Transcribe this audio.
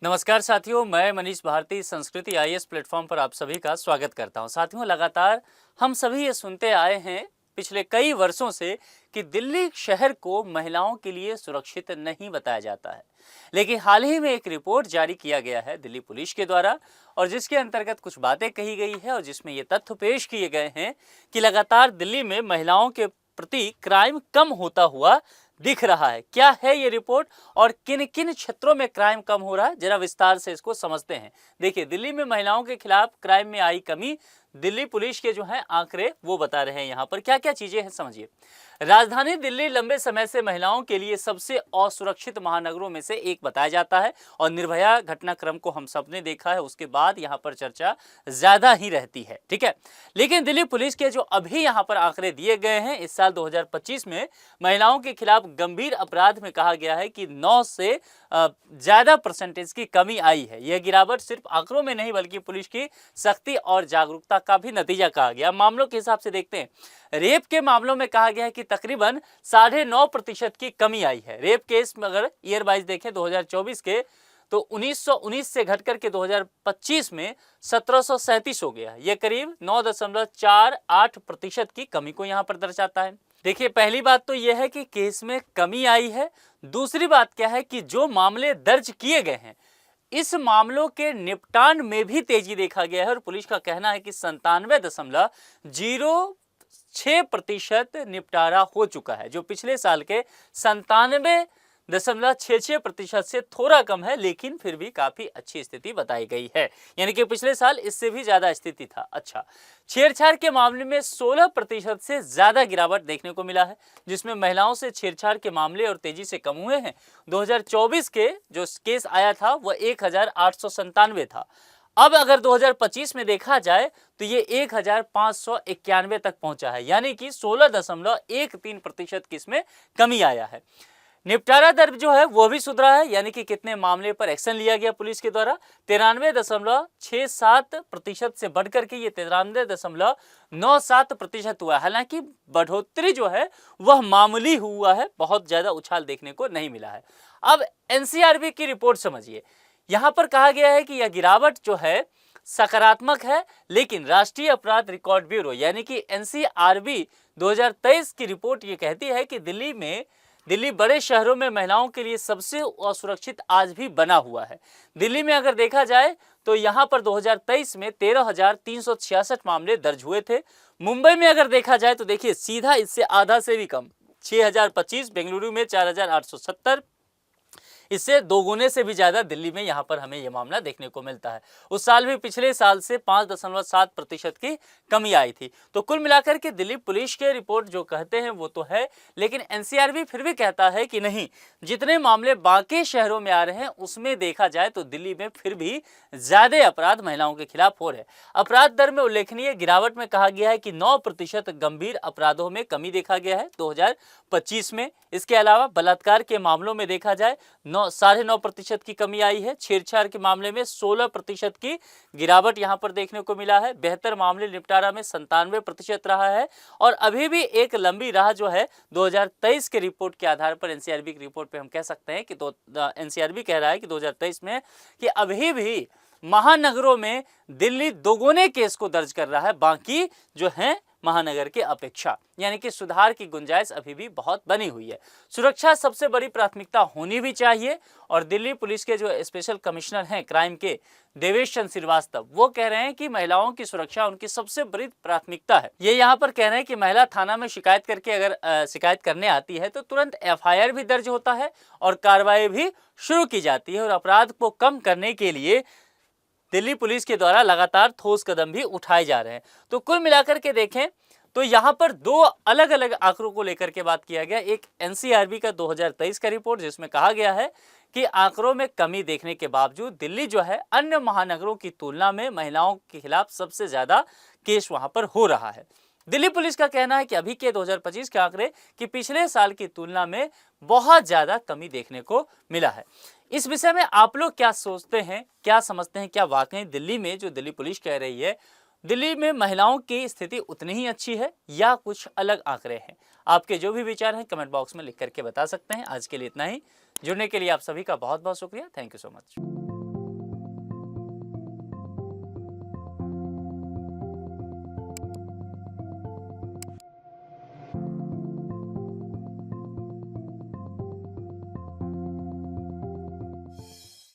नमस्कार साथियों, मैं मनीष भारती संस्कृति आईएएस प्लेटफॉर्म पर आप सभी का स्वागत करता हूं। साथियों, लगातार हम सभी ये सुनते आए हैं पिछले कई वर्षों से कि दिल्ली शहर को महिलाओं के लिए सुरक्षित नहीं बताया जाता है। लेकिन हाल ही में एक रिपोर्ट जारी किया गया है दिल्ली पुलिस के द्वारा, और जिसके अंतर्गत कुछ बातें कही गई है और जिसमें ये तथ्य पेश किए गए हैं कि लगातार दिल्ली में महिलाओं के प्रति क्राइम कम होता हुआ दिख रहा है। क्या है ये रिपोर्ट और किन किन क्षेत्रों में क्राइम कम हो रहा है, जरा विस्तार से इसको समझते हैं। देखिए, दिल्ली में महिलाओं के खिलाफ क्राइम में आई कमी दिल्ली पुलिस के जो है आंकड़े वो बता रहे हैं। यहाँ पर क्या क्या चीजें हैं समझिए। राजधानी दिल्ली लंबे समय से महिलाओं के लिए सबसे असुरक्षित महानगरों में से एक बताया जाता है, और निर्भया घटनाक्रम को हम सबने देखा है, उसके बाद यहाँ पर चर्चा ज्यादा ही रहती है। ठीक है, लेकिन दिल्ली पुलिस के जो अभी यहाँ पर आंकड़े दिए गए हैं, इस साल 2025 में महिलाओं के खिलाफ गंभीर अपराध में कहा गया है कि 9 से ज्यादा परसेंटेज की कमी आई है। यह गिरावट सिर्फ आंकड़ों में नहीं बल्कि पुलिस की सख्ती और जागरूकता का भी नतीजा कहा गया। मामलों के हिसाब से देखते हैं। रेप के मामलों में कहा गया है कि तकरीबन 9.5% की कमी आई है। रेप केस में अगर ईयर वाइज देखें 2024 के, तो 1919 से घटकर के 2025 में 1737 हो गया। यह करीब 9.48% की कमी को यहाँ पर दर्शाता है। देखिए, पहली बात तो यह है कि केस में कमी आई है। दूसरी बात क्या है कि जो मामले दर्ज किए गए हैं, इस मामलों के निपटान में भी तेजी देखा गया है, और पुलिस का कहना है कि 97.06% निपटारा हो चुका है, जो पिछले साल के 97.66% से थोड़ा कम है, लेकिन फिर भी काफी अच्छी स्थिति बताई गई है। यानी कि पिछले साल इससे भी ज्यादा स्थिति था। अच्छा, छेड़छाड़ के मामले में 16% से ज्यादा गिरावट देखने को मिला है, जिसमें महिलाओं से छेड़छाड़ के मामले और तेजी से कम हुए हैं। 2024 के जो केस आया था वह 1897 था। अब अगर 2025 में देखा जाए तो ये 1591 तक पहुंचा है, यानी कि 16.13% की इसमें कमी आया है। निपटारा दर जो है वो भी सुधरा है, यानी कि कितने मामले पर एक्शन लिया गया पुलिस के द्वारा, 93.67% से बढ़कर के ये 93.97% हुआ। हालांकि बढ़ोतरी जो है वह मामूली हुआ है, बहुत ज्यादा उछाल देखने को नहीं मिला है। अब एनसीआरबी की रिपोर्ट समझिए। यहां पर कहा गया है कि यह गिरावट जो है सकारात्मक है, लेकिन राष्ट्रीय अपराध रिकॉर्ड ब्यूरो यानी कि एनसीआरबी 2023 की रिपोर्ट ये कहती है कि दिल्ली बड़े शहरों में महिलाओं के लिए सबसे असुरक्षित आज भी बना हुआ है। दिल्ली में अगर देखा जाए तो यहां पर 2023 में 13,366 मामले दर्ज हुए थे। मुंबई में अगर देखा जाए तो देखिए सीधा इससे आधा से भी कम, 6,025। बेंगलुरु में 4,870। इससे दोगुने से भी ज्यादा दिल्ली में यहाँ पर हमें यह मामला देखने को मिलता है। उस साल भी पिछले साल से 5.7% की कमी आई थी। तो कुल मिलाकर के दिल्ली पुलिस के रिपोर्ट जो कहते हैं वो तो है, लेकिन एनसीआरबी फिर भी कहता है कि नहीं, जितने मामले बाकी शहरों में आ रहे हैं उसमें देखा जाए तो दिल्ली में फिर भी ज्यादा अपराध महिलाओं के खिलाफ हो रहे हैं। अपराध दर में उल्लेखनीय गिरावट में कहा गया है कि 9% गंभीर अपराधों में कमी देखा गया है 2025 में। इसके अलावा बलात्कार के मामलों में देखा जाए 9.5% की कमी आई है। छेड़छाड़ के मामले में 16% की गिरावट यहां पर देखने को मिला है। बेहतर मामले निपटारा में 97% रहा है, और अभी भी एक लंबी राह जो है 2023 के रिपोर्ट के आधार पर, एनसीआरबी की रिपोर्ट पे हम कह सकते हैं कि एनसीआरबी कह रहा है कि 2023 में कि अभी भी महानगरों में दिल्ली दोगुने केस को दर्ज कर रहा है बाकी जो है महानगर के अपेक्षा, यानी कि सुधार की गुंजाइश अभी भी बहुत बनी हुई है। सुरक्षा सबसे बड़ी प्राथमिकता होनी भी चाहिए, और दिल्ली पुलिस के जो स्पेशल कमिश्नर हैं क्राइम के, देवेश चंद्र श्रीवास्तव, वो कह रहे हैं कि महिलाओं की सुरक्षा उनकी सबसे बड़ी प्राथमिकता है। ये यहाँ पर कह रहे हैं कि महिला थाना में शिकायत करके अगर शिकायत करने आती है तो तुरंत एफआईआर भी दर्ज होता है और कार्रवाई भी शुरू की जाती है, और अपराध को कम करने के लिए दिल्ली पुलिस के द्वारा लगातार ठोस कदम भी उठाए जा रहे हैं। तो कुल मिलाकर के देखें तो यहाँ पर दो अलग अलग आंकड़ों को लेकर के बात किया गया। एक एनसीआरबी का 2023 का रिपोर्ट, जिसमें कहा गया है कि आंकड़ों में कमी देखने के बावजूद दिल्ली जो है अन्य महानगरों की तुलना में महिलाओं के खिलाफ सबसे ज्यादा केस वहां पर हो रहा है। दिल्ली पुलिस का कहना है कि अभी के 2025 के आंकड़े कि पिछले साल की तुलना में बहुत ज्यादा कमी देखने को मिला है। इस विषय में आप लोग क्या सोचते हैं, क्या समझते हैं? क्या वाकई दिल्ली में जो दिल्ली पुलिस कह रही है, दिल्ली में महिलाओं की स्थिति उतनी ही अच्छी है या कुछ अलग आंकड़े हैं? आपके जो भी विचार हैं कमेंट बॉक्स में लिख करके बता सकते हैं। आज के लिए इतना ही। जुड़ने के लिए आप सभी का बहुत बहुत शुक्रिया। Thank you so much.